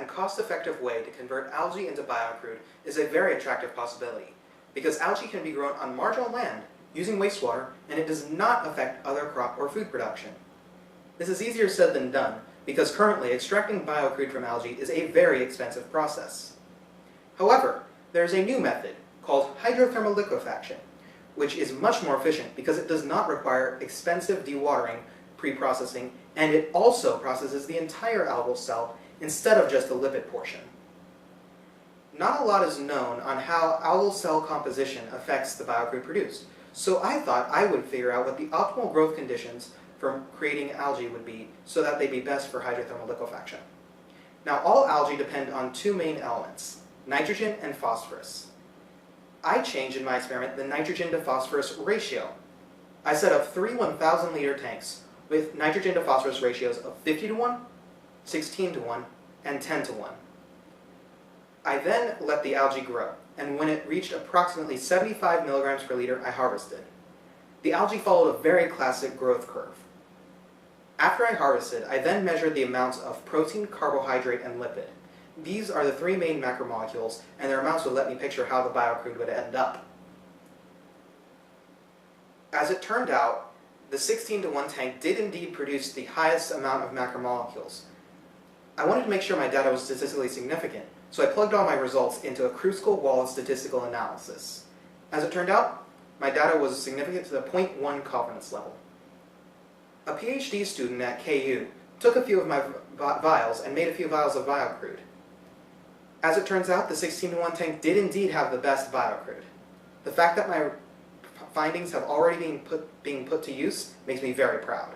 and cost-effective way to convert algae into biocrude is a very attractive possibility, because algae can be grown on marginal land using wastewater, and it does not affect other crop or food production. This is easier said than done, because currently extracting biocrude from algae is a very expensive process. However, there is a new method called hydrothermal liquefaction, which is much more efficient because it does not require expensive dewatering, pre-processing, and it also processes the entire algal cell instead of just the lipid portion. Not a lot is known on how algal cell composition affects the biocrude produced, so I thought I would figure out what the optimal growth conditions for creating algae would be so that they'd be best for hydrothermal liquefaction. Now, all algae depend on two main elements, nitrogen and phosphorus. I changed in my experiment the nitrogen to phosphorus ratio. I set up three 1,000 liter tanks with nitrogen to phosphorus ratios of 50 to 1, 16 to 1, and 10 to 1. I then let the algae grow, and when it reached approximately 75 milligrams per liter, I harvested. The algae followed a very classic growth curve. After I harvested, I then measured the amounts of protein, carbohydrate, and lipid. These are the three main macromolecules, and their amounts would let me picture how the biocrude would end up. As it turned out, the 16 to 1 tank did indeed produce the highest amount of macromolecules. I wanted to make sure my data was statistically significant, so I plugged all my results into a Kruskal-Wallis statistical analysis. As it turned out, my data was significant to the 0.1 confidence level. A PhD student at KU took a few of my vials and made a few vials of biocrude. As it turns out, the 16 to 1 tank did indeed have the best biocrude. The fact that my findings have already been put to use makes me very proud.